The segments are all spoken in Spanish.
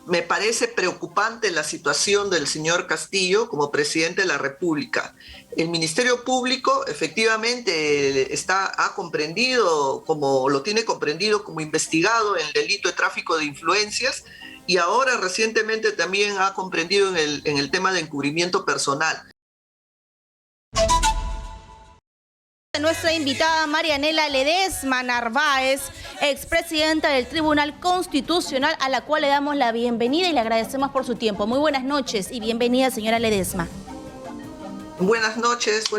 Me parece preocupante la situación del señor Castillo como presidente de la República. El Ministerio Público efectivamente ha comprendido, como lo tiene comprendido, como investigado en el delito de tráfico de influencias, y ahora recientemente también ha comprendido en el tema de encubrimiento personal. Nuestra invitada Marianela Ledesma Narváez, expresidenta del Tribunal Constitucional, a la cual le damos la bienvenida y le agradecemos por su tiempo. Muy buenas noches y bienvenida, señora Ledesma. Buenas noches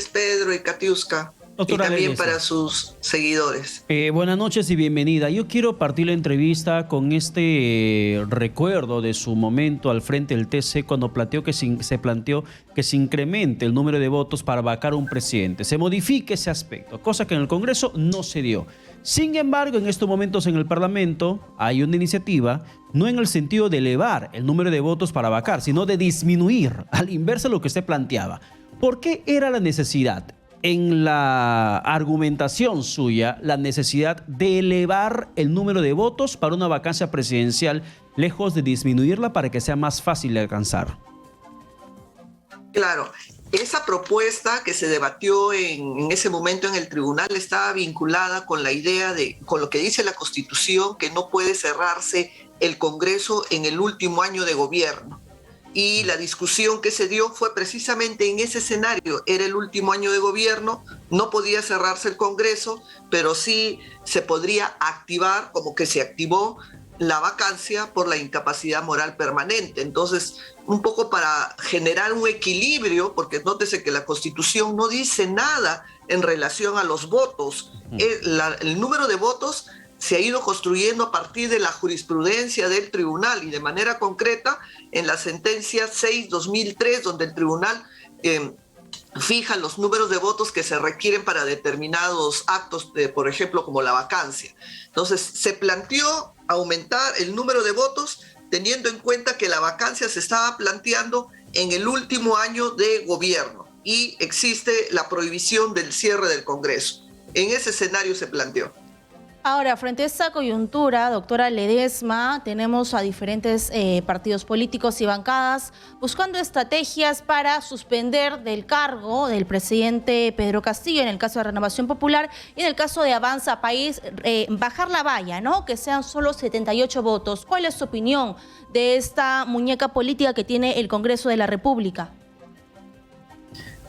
Pedro y Katiuska. Doctora y también Ledesma, para sus seguidores. Buenas noches y bienvenida. Yo quiero partir la entrevista con este recuerdo de su momento al frente del TC cuando se planteó que se incremente el número de votos para vacar a un presidente. Se modifique ese aspecto, cosa que en el Congreso no se dio. Sin embargo, en estos momentos en el Parlamento hay una iniciativa, no en el sentido de elevar el número de votos para vacar, sino de disminuir, al inverso de lo que usted planteaba. ¿Por qué era la necesidad? En la argumentación suya, la necesidad de elevar el número de votos para una vacancia presidencial, lejos de disminuirla para que sea más fácil de alcanzar. Claro, esa propuesta que se debatió en ese momento en el tribunal estaba vinculada con la idea con lo que dice la Constitución, que no puede cerrarse el Congreso en el último año de gobierno. Y la discusión que se dio fue precisamente en ese escenario. Era el último año de gobierno, no podía cerrarse el Congreso, pero sí se podría activar, como que se activó, la vacancia por la incapacidad moral permanente. Entonces, un poco para generar un equilibrio, porque nótese que la Constitución no dice nada en relación a los votos. El número de votos se ha ido construyendo a partir de la jurisprudencia del tribunal y de manera concreta en la sentencia 6/2003, donde el tribunal fija los números de votos que se requieren para determinados actos, por ejemplo, como la vacancia. Entonces, se planteó aumentar el número de votos teniendo en cuenta que la vacancia se estaba planteando en el último año de gobierno y existe la prohibición del cierre del Congreso. En ese escenario se planteó. Ahora, frente a esta coyuntura, doctora Ledesma, tenemos a diferentes partidos políticos y bancadas buscando estrategias para suspender del cargo del presidente Pedro Castillo, en el caso de Renovación Popular, y en el caso de Avanza País, bajar la valla, ¿no? Que sean solo 78 votos. ¿Cuál es su opinión de esta muñeca política que tiene el Congreso de la República?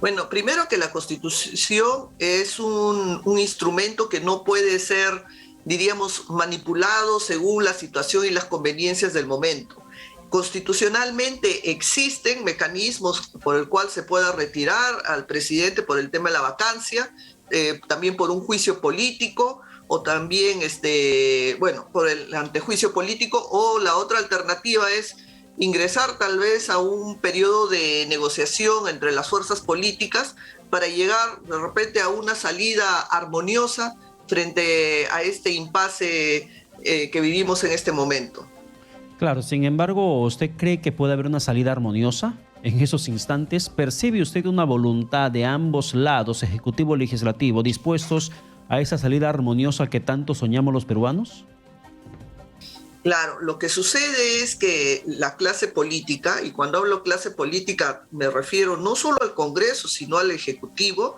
Bueno, primero que la Constitución es un instrumento que no puede ser, diríamos, manipulado según la situación y las conveniencias del momento. Constitucionalmente existen mecanismos por el cual se pueda retirar al presidente por el tema de la vacancia, también por un juicio político o también, por el antejuicio político, o la otra alternativa es ingresar tal vez a un periodo de negociación entre las fuerzas políticas para llegar de repente a una salida armoniosa frente a este impasse que vivimos en este momento. Claro, sin embargo, ¿usted cree que puede haber una salida armoniosa en esos instantes? ¿Percibe usted una voluntad de ambos lados, ejecutivo y legislativo, dispuestos a esa salida armoniosa que tanto soñamos los peruanos? Claro, lo que sucede es que la clase política, y cuando hablo clase política me refiero no solo al Congreso, sino al Ejecutivo,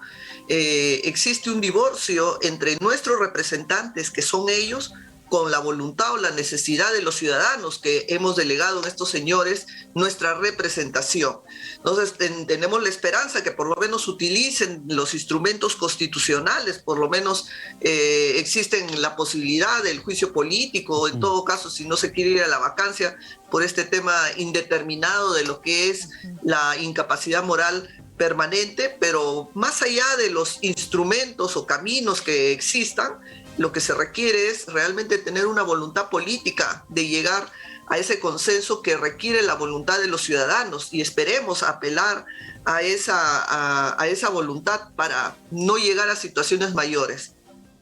existe un divorcio entre nuestros representantes, que son ellos, con la voluntad o la necesidad de los ciudadanos que hemos delegado en estos señores nuestra representación. Entonces tenemos la esperanza que por lo menos utilicen los instrumentos constitucionales, por lo menos existen la posibilidad del juicio político, en todo caso si no se quiere ir a la vacancia por este tema indeterminado de lo que es la incapacidad moral permanente, pero más allá de los instrumentos o caminos que existan, lo que se requiere es realmente tener una voluntad política de llegar a ese consenso que requiere la voluntad de los ciudadanos, y esperemos apelar a esa voluntad para no llegar a situaciones mayores.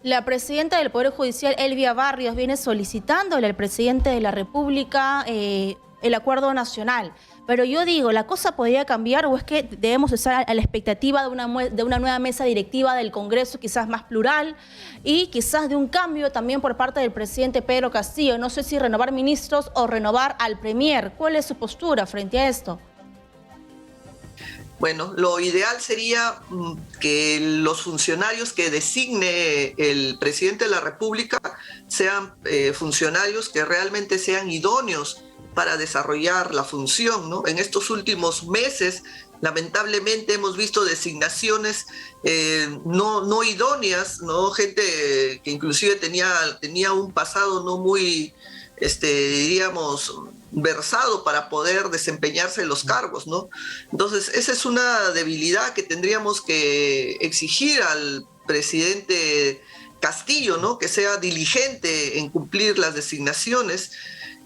La presidenta del Poder Judicial, Elvia Barrios, viene solicitándole al presidente de la República el acuerdo nacional Pero yo digo, ¿la cosa podría cambiar o es que debemos estar a la expectativa de una nueva mesa directiva del Congreso, quizás más plural, y quizás de un cambio también por parte del presidente Pedro Castillo? No sé si renovar ministros o renovar al Premier. ¿Cuál es su postura frente a esto? Bueno, lo ideal sería que los funcionarios que designe el presidente de la República sean funcionarios que realmente sean idóneos para desarrollar la función, ¿no? En estos últimos meses, lamentablemente, hemos visto designaciones no idóneas, ¿no? Gente que inclusive tenía un pasado no muy, diríamos, versado para poder desempeñarse en los cargos, ¿no? Entonces, esa es una debilidad que tendríamos que exigir al presidente Castillo, ¿no? Que sea diligente en cumplir las designaciones.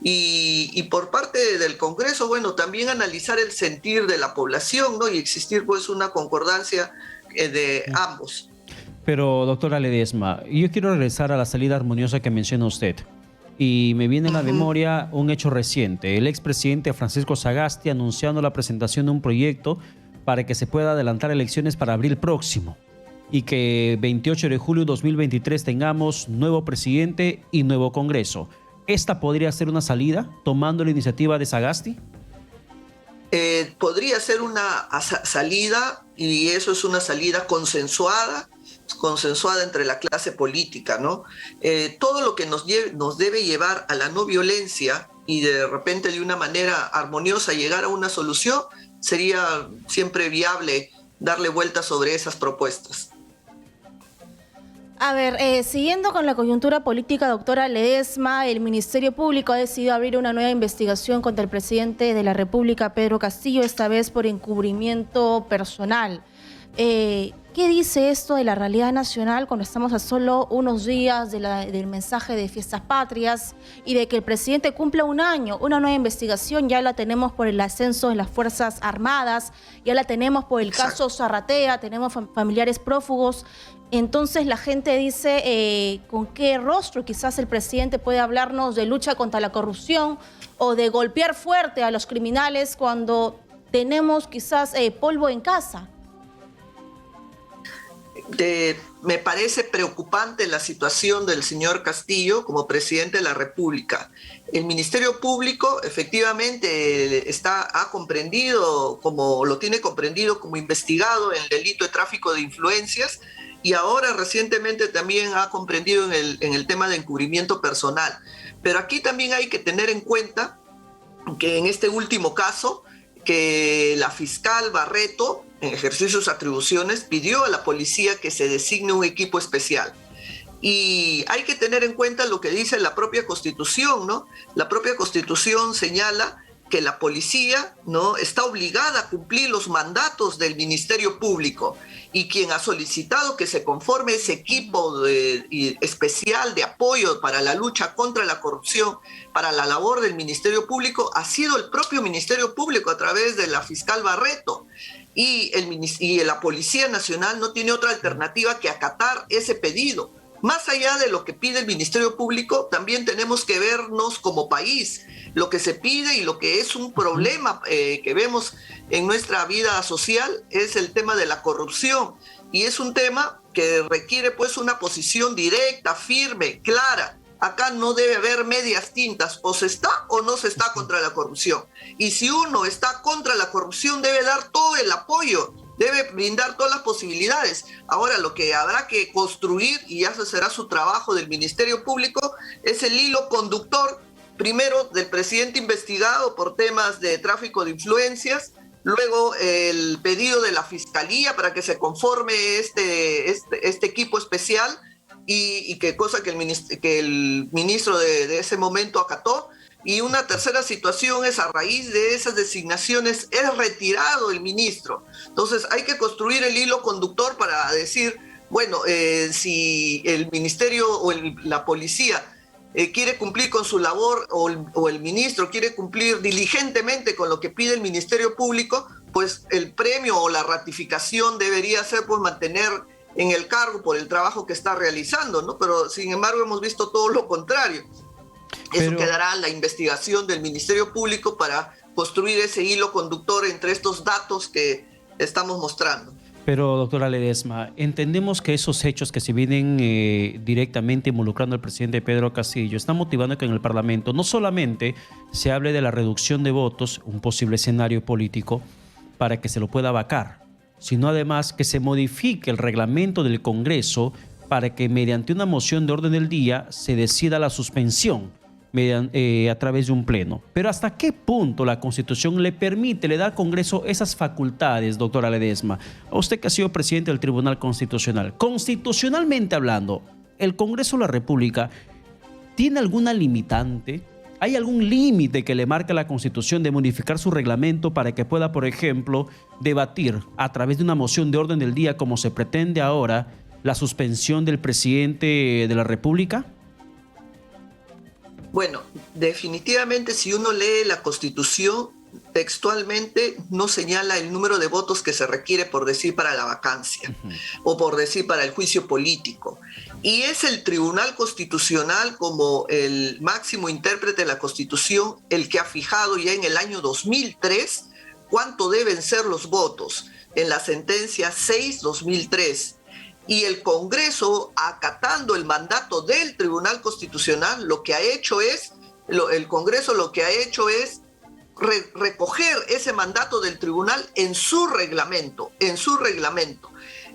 Y por parte del Congreso, bueno, también analizar el sentir de la población, ¿no? Y existir pues una concordancia de ambos. Pero, doctora Ledesma, yo quiero regresar a la salida armoniosa que menciona usted. Y me viene a la memoria un hecho reciente. El expresidente Francisco Sagasti anunciando la presentación de un proyecto para que se pueda adelantar elecciones para abril próximo y que 28 de julio de 2023 tengamos nuevo presidente y nuevo Congreso. ¿Esta podría ser una salida tomando la iniciativa de Sagasti? Podría ser una salida, y eso es una salida consensuada entre la clase política, ¿no? Todo lo que nos debe llevar a la no violencia y de repente de una manera armoniosa llegar a una solución, sería siempre viable darle vuelta sobre esas propuestas. A ver, siguiendo con la coyuntura política, doctora Ledesma, el Ministerio Público ha decidido abrir una nueva investigación contra el presidente de la República, Pedro Castillo, esta vez por encubrimiento personal. ¿Qué dice esto de la realidad nacional cuando estamos a solo unos días del mensaje de Fiestas Patrias y de que el presidente cumple un año? Una nueva investigación ya la tenemos por el ascenso en las Fuerzas Armadas, ya la tenemos por el caso Zarratea, tenemos familiares prófugos. Entonces la gente dice, ¿con qué rostro quizás el presidente puede hablarnos de lucha contra la corrupción o de golpear fuerte a los criminales cuando tenemos quizás polvo en casa? Me parece preocupante la situación del señor Castillo como presidente de la República. El Ministerio Público efectivamente ha comprendido, como lo tiene comprendido como investigado en el delito de tráfico de influencias, y ahora recientemente también ha comprendido en el tema de encubrimiento personal. Pero aquí también hay que tener en cuenta que en este último caso, que la fiscal Barreto, en ejercicio de sus atribuciones, pidió a la policía que se designe un equipo especial. Y hay que tener en cuenta lo que dice la propia Constitución, ¿no? La propia Constitución señala que la policía, ¿no?, está obligada a cumplir los mandatos del Ministerio Público, y quien ha solicitado que se conforme ese equipo especial de apoyo para la lucha contra la corrupción, para la labor del Ministerio Público, ha sido el propio Ministerio Público a través de la fiscal Barreto. Y la Policía Nacional no tiene otra alternativa que acatar ese pedido. Más allá de lo que pide el Ministerio Público, también tenemos que vernos como país. Lo que se pide y lo que es un problema que vemos en nuestra vida social es el tema de la corrupción. Y es un tema que requiere pues una posición directa, firme, clara. Acá no debe haber medias tintas, o se está o no se está contra la corrupción. Y si uno está contra la corrupción, debe dar todo el apoyo, debe brindar todas las posibilidades. Ahora, lo que habrá que construir, y ya será su trabajo del Ministerio Público, es el hilo conductor, primero del presidente investigado por temas de tráfico de influencias, luego el pedido de la Fiscalía para que se conforme este equipo especial, y que cosa que el ministro de ese momento acató. Y una tercera situación es, a raíz de esas designaciones, es retirado el ministro. Entonces hay que construir el hilo conductor para decir, bueno, si el ministerio o la policía quiere cumplir con su labor, o el ministro quiere cumplir diligentemente con lo que pide el Ministerio Público, pues el premio o la ratificación debería ser por mantener en el cargo por el trabajo que está realizando, ¿no? Pero sin embargo hemos visto todo lo contrario. Eso Pero, quedará a la investigación del Ministerio Público para construir ese hilo conductor entre estos datos que estamos mostrando. pero, doctora Ledesma, entendemos que esos hechos que se vienen directamente involucrando al presidente Pedro Castillo están motivando que en el Parlamento no solamente se hable de la reducción de votos, un posible escenario político, para que se lo pueda vacar, sino además que se modifique el reglamento del Congreso para que mediante una moción de orden del día se decida la suspensión a través de un pleno. Pero ¿hasta qué punto la Constitución le permite, le da al Congreso esas facultades, doctora Ledesma? A usted que ha sido presidente del Tribunal Constitucional, constitucionalmente hablando, ¿el Congreso de la República tiene alguna limitante? ¿Hay algún límite que le marca la Constitución de modificar su reglamento para que pueda, por ejemplo, debatir a través de una moción de orden del día, como se pretende ahora, la suspensión del presidente de la República? Bueno, definitivamente si uno lee la Constitución, textualmente no señala el número de votos que se requiere, por decir, para la vacancia o por decir para el juicio político. Y es el Tribunal Constitucional, como el máximo intérprete de la Constitución, el que ha fijado ya en el año 2003 cuánto deben ser los votos en la sentencia 6/2003. Y el Congreso, acatando el mandato del Tribunal Constitucional, lo que ha hecho es recoger ese mandato del tribunal en su reglamento.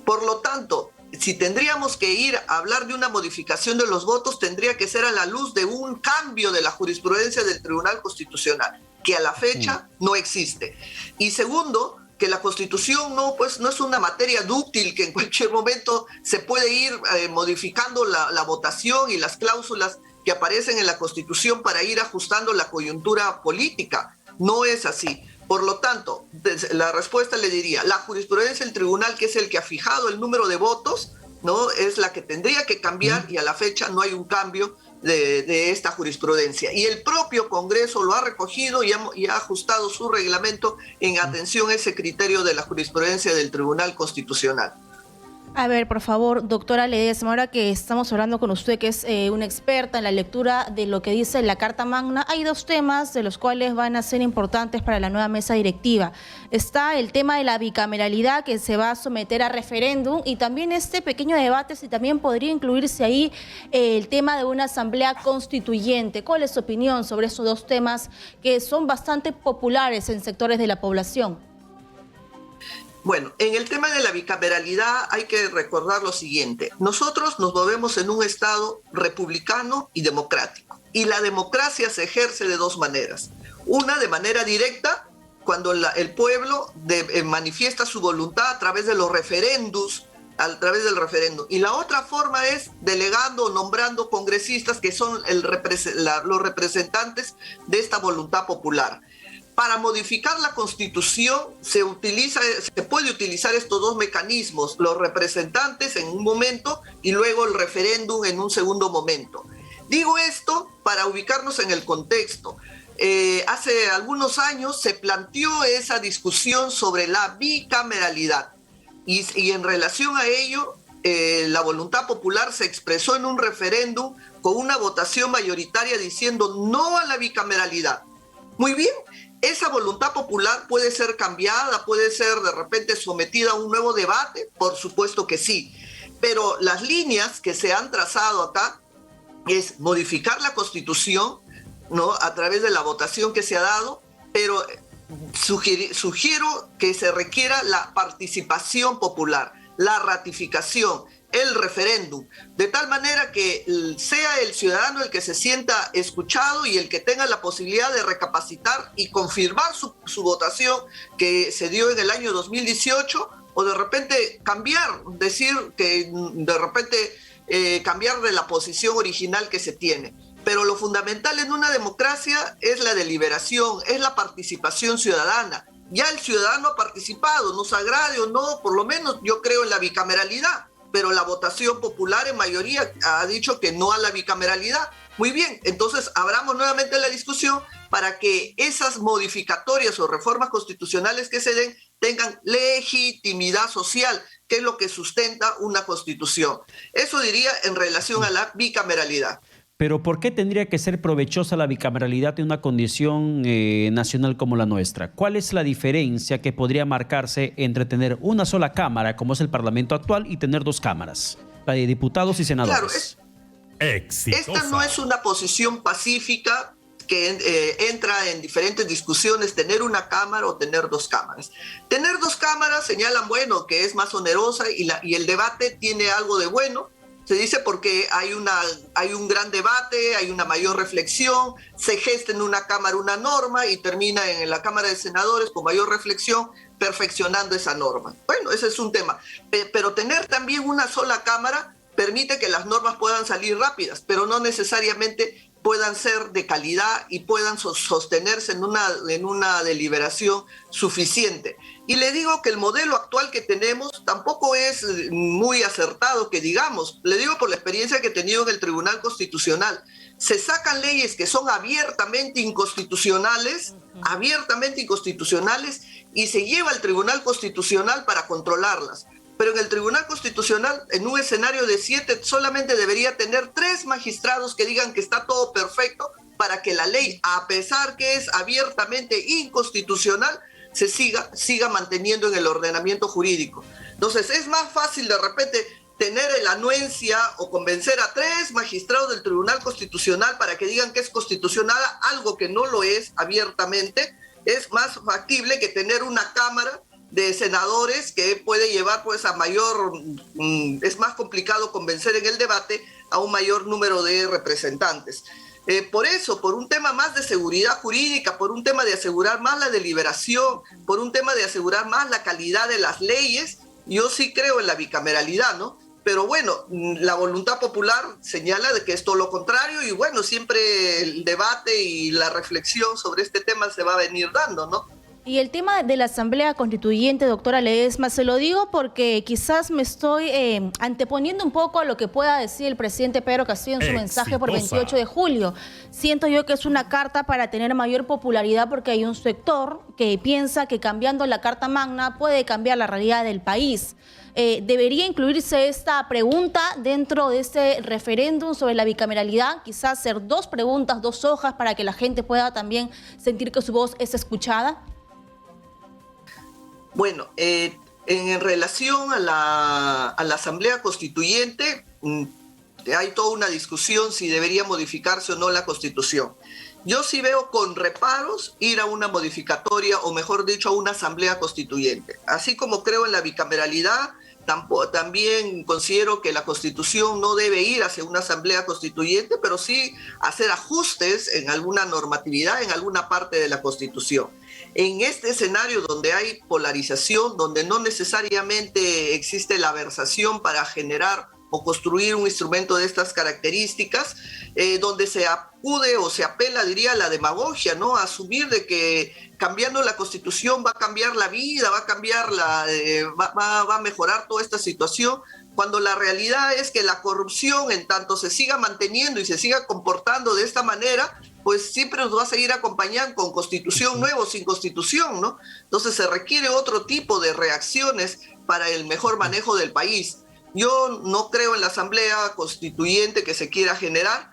Por lo tanto, si tendríamos que ir a hablar de una modificación de los votos, tendría que ser a la luz de un cambio de la jurisprudencia del Tribunal Constitucional, que a la fecha no existe. Y segundo, que la Constitución no es una materia dúctil que en cualquier momento se puede ir modificando la votación y las cláusulas que aparecen en la Constitución para ir ajustando la coyuntura política. No es así. Por lo tanto, la respuesta le diría, la jurisprudencia del tribunal, que es el que ha fijado el número de votos, ¿no?, es la que tendría que cambiar, y a la fecha no hay un cambio de esta jurisprudencia. Y el propio Congreso lo ha recogido y ha ajustado su reglamento en atención a ese criterio de la jurisprudencia del Tribunal Constitucional. A ver, por favor, doctora Ledesma, ahora que estamos hablando con usted, que es una experta en la lectura de lo que dice la Carta Magna, hay dos temas de los cuales van a ser importantes para la nueva mesa directiva. Está el tema de la bicameralidad, que se va a someter a referéndum, y también este pequeño debate si también podría incluirse ahí el tema de una asamblea constituyente. ¿Cuál es su opinión sobre esos dos temas que son bastante populares en sectores de la población? Bueno, en el tema de la bicameralidad hay que recordar lo siguiente. Nosotros nos movemos en un Estado republicano y democrático. Y la democracia se ejerce de dos maneras. Una, de manera directa, cuando el pueblo manifiesta su voluntad a través de los referéndums, Y la otra forma es delegando o nombrando congresistas que son los representantes de esta voluntad popular. Para modificar la Constitución se puede utilizar estos dos mecanismos, los representantes en un momento y luego el referéndum en un segundo momento. Digo esto para ubicarnos en el contexto. Hace algunos años se planteó esa discusión sobre la bicameralidad y en relación a ello la voluntad popular se expresó en un referéndum con una votación mayoritaria diciendo no a la bicameralidad. Muy bien. ¿Esa voluntad popular puede ser cambiada, puede ser de repente sometida a un nuevo debate? Por supuesto que sí, pero las líneas que se han trazado acá es modificar la Constitución, ¿no?, a través de la votación que se ha dado, pero sugiero que se requiera la participación popular, la ratificación, el referéndum, de tal manera que sea el ciudadano el que se sienta escuchado y el que tenga la posibilidad de recapacitar y confirmar su votación que se dio en el año 2018, o de repente cambiar de la posición original que se tiene. Pero lo fundamental en una democracia es la deliberación, es la participación ciudadana. Ya el ciudadano ha participado, nos agrade o no, por lo menos yo creo en la bicameralidad, pero la votación popular en mayoría ha dicho que no a la bicameralidad. Muy bien, entonces abramos nuevamente la discusión para que esas modificatorias o reformas constitucionales que se den tengan legitimidad social, que es lo que sustenta una constitución. Eso diría en relación a la bicameralidad. Pero ¿por qué tendría que ser provechosa la bicameralidad en una condición nacional como la nuestra? ¿Cuál es la diferencia que podría marcarse entre tener una sola cámara, como es el Parlamento actual, y tener dos cámaras, la de diputados y senadores? Claro, esta no es una posición pacífica que entra en diferentes discusiones, tener una cámara o tener dos cámaras. Tener dos cámaras señalan, bueno, que es más onerosa y el debate tiene algo de bueno. Se dice porque hay un gran debate, hay una mayor reflexión, se gesta en una cámara una norma y termina en la Cámara de Senadores con mayor reflexión perfeccionando esa norma. Bueno, ese es un tema. Pero tener también una sola cámara permite que las normas puedan salir rápidas, pero no necesariamente puedan ser de calidad y puedan sostenerse en una deliberación suficiente. Y le digo que el modelo actual que tenemos tampoco es muy acertado, que digamos. Le digo por la experiencia que he tenido en el Tribunal Constitucional. Se sacan leyes que son abiertamente inconstitucionales, y se lleva al Tribunal Constitucional para controlarlas. Pero en el Tribunal Constitucional, en un escenario de 7, solamente debería tener 3 magistrados que digan que está todo perfecto para que la ley, a pesar que es abiertamente inconstitucional, se siga manteniendo en el ordenamiento jurídico. Entonces, es más fácil de repente tener la anuencia o convencer a 3 magistrados del Tribunal Constitucional para que digan que es constitucional, algo que no lo es abiertamente. Es más factible que tener una Cámara de senadores que puede llevar pues a mayor, es más complicado convencer en el debate a un mayor número de representantes. Por eso, por un tema más de seguridad jurídica, por un tema de asegurar más la deliberación, por un tema de asegurar más la calidad de las leyes, yo sí creo en la bicameralidad, ¿no? Pero bueno, la voluntad popular señala de que es todo lo contrario y bueno, siempre el debate y la reflexión sobre este tema se va a venir dando, ¿no? Y el tema de la Asamblea Constituyente, doctora Ledesma, se lo digo porque quizás me estoy anteponiendo un poco a lo que pueda decir el presidente Pedro Castillo en su mensaje por 28 de julio. Siento yo que es una carta para tener mayor popularidad porque hay un sector que piensa que cambiando la Carta Magna puede cambiar la realidad del país. ¿Debería incluirse esta pregunta dentro de este referéndum sobre la bicameralidad? Quizás hacer 2 preguntas, 2 hojas para que la gente pueda también sentir que su voz es escuchada. Bueno, en relación a la Asamblea Constituyente, hay toda una discusión si debería modificarse o no la Constitución. Yo sí veo con reparos ir a una modificatoria, o mejor dicho, a una Asamblea Constituyente. Así como creo en la bicameralidad, también considero que la Constitución no debe ir hacia una Asamblea Constituyente, pero sí hacer ajustes en alguna normatividad, en alguna parte de la Constitución. En este escenario donde hay polarización, donde no necesariamente existe la versación para generar o construir un instrumento de estas características, donde se acude o se apela, diría, a la demagogia, ¿no? A asumir de que cambiando la Constitución va a cambiar la vida, va a mejorar toda esta situación, cuando la realidad es que la corrupción, en tanto se siga manteniendo y se siga comportando de esta manera, pues siempre nos va a seguir acompañando con constitución nueva o sin constitución, ¿no? Entonces se requiere otro tipo de reacciones para el mejor manejo del país. Yo no creo en la Asamblea Constituyente que se quiera generar,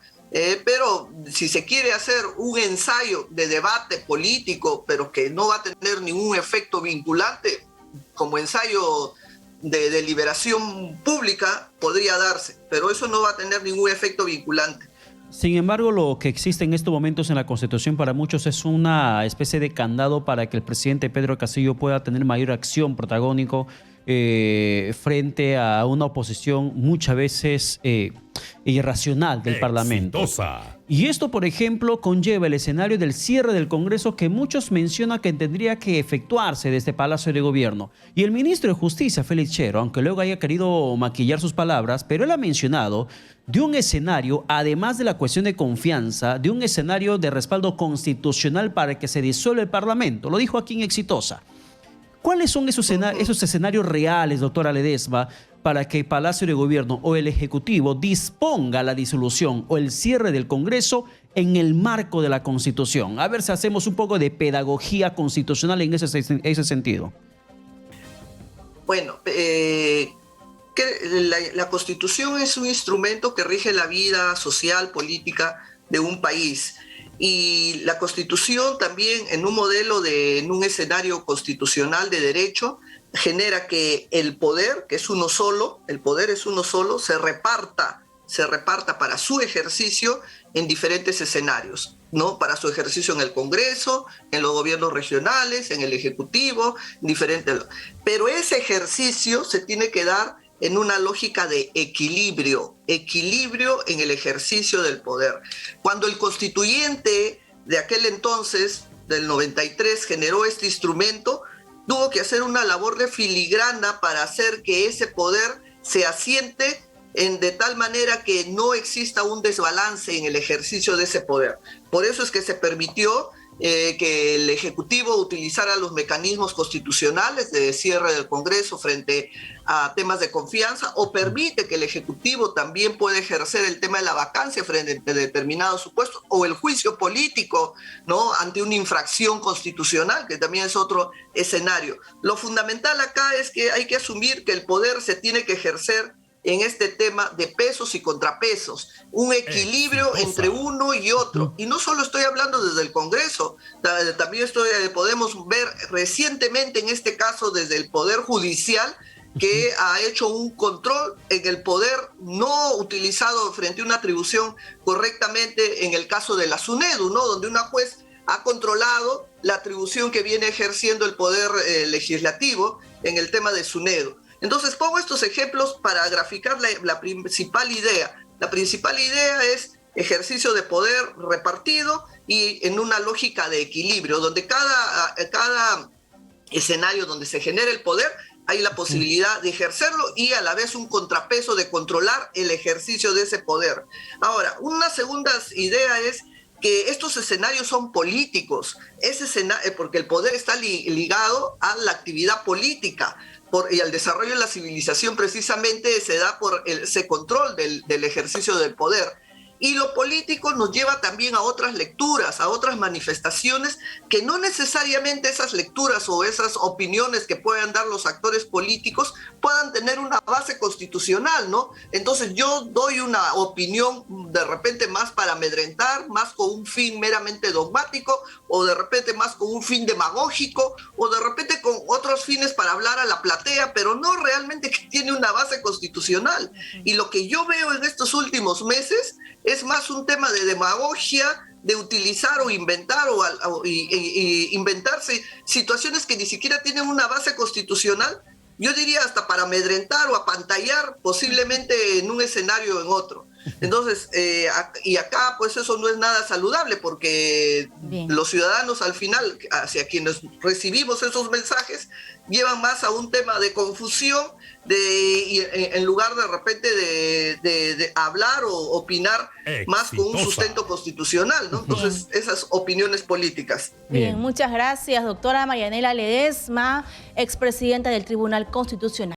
pero si se quiere hacer un ensayo de debate político, pero que no va a tener ningún efecto vinculante, como ensayo de deliberación pública, podría darse, pero eso no va a tener ningún efecto vinculante. Sin embargo, lo que existe en estos momentos en la Constitución para muchos es una especie de candado para que el presidente Pedro Castillo pueda tener mayor acción protagónico frente a una oposición muchas veces irracional del Parlamento. Y esto, por ejemplo, conlleva el escenario del cierre del Congreso que muchos mencionan que tendría que efectuarse desde Palacio de Gobierno. Y el ministro de Justicia, Félix Chero, aunque luego haya querido maquillar sus palabras, pero él ha mencionado de un escenario, además de la cuestión de confianza, de un escenario de respaldo constitucional para que se disuelva el Parlamento. Lo dijo aquí en Exitosa. ¿Cuáles son esos escenarios reales, doctora Ledesma, para que Palacio de Gobierno o el Ejecutivo disponga la disolución o el cierre del Congreso en el marco de la Constitución? A ver si hacemos un poco de pedagogía constitucional en ese sentido. Bueno, que la Constitución es un instrumento que rige la vida social, política de un país. Y la Constitución también en un modelo en un escenario constitucional de derecho, genera que el poder, que es uno solo, el poder es uno solo, se reparta para su ejercicio en diferentes escenarios, ¿no? Para su ejercicio en el Congreso, en los gobiernos regionales, en el Ejecutivo, diferentes. Pero ese ejercicio se tiene que dar en una lógica de equilibrio en el ejercicio del poder. Cuando el constituyente de aquel entonces, del 93, generó este instrumento, tuvo que hacer una labor de filigrana para hacer que ese poder se asiente de tal manera que no exista un desbalance en el ejercicio de ese poder. Por eso es que se permitió que el Ejecutivo utilizara los mecanismos constitucionales de cierre del Congreso frente a temas de confianza, o permite que el Ejecutivo también pueda ejercer el tema de la vacancia frente a determinados supuestos, o el juicio político, ¿no?, ante una infracción constitucional, que también es otro escenario. Lo fundamental acá es que hay que asumir que el poder se tiene que ejercer en este tema de pesos y contrapesos, un equilibrio entre uno y otro. Y no solo estoy hablando desde el Congreso, también podemos ver recientemente en este caso desde el Poder Judicial, que ha hecho un control en el poder no utilizado frente a una atribución correctamente en el caso de la SUNEDU, ¿no?, donde una juez ha controlado la atribución que viene ejerciendo el Poder Legislativo en el tema de SUNEDU. Entonces pongo estos ejemplos para graficar la principal idea. La principal idea es ejercicio de poder repartido y en una lógica de equilibrio, donde cada escenario donde se genera el poder hay la posibilidad de ejercerlo y a la vez un contrapeso de controlar el ejercicio de ese poder. Ahora, una segunda idea es que estos escenarios son políticos, porque el poder está ligado a la actividad política. Y al desarrollo de la civilización precisamente se da por ese control del ejercicio del poder. Y lo político nos lleva también a otras lecturas, a otras manifestaciones, que no necesariamente esas lecturas o esas opiniones que puedan dar los actores políticos puedan tener una base constitucional, ¿no? Entonces yo doy una opinión de repente más para amedrentar, más con un fin meramente dogmático, o de repente más con un fin demagógico, o de repente con otros fines para hablar a la platea, pero no realmente que tiene una base constitucional. Y lo que yo veo en estos últimos meses es más un tema de demagogia, de utilizar o inventar inventarse situaciones que ni siquiera tienen una base constitucional, yo diría hasta para amedrentar o apantallar posiblemente en un escenario o en otro. Entonces, y acá pues eso no es nada saludable, porque los ciudadanos al final, hacia quienes recibimos esos mensajes, llevan más a un tema de confusión, en lugar de repente de hablar o opinar más con un sustento constitucional, ¿no? Entonces, esas opiniones políticas. Bien, muchas gracias, doctora Marianela Ledesma, expresidenta del Tribunal Constitucional.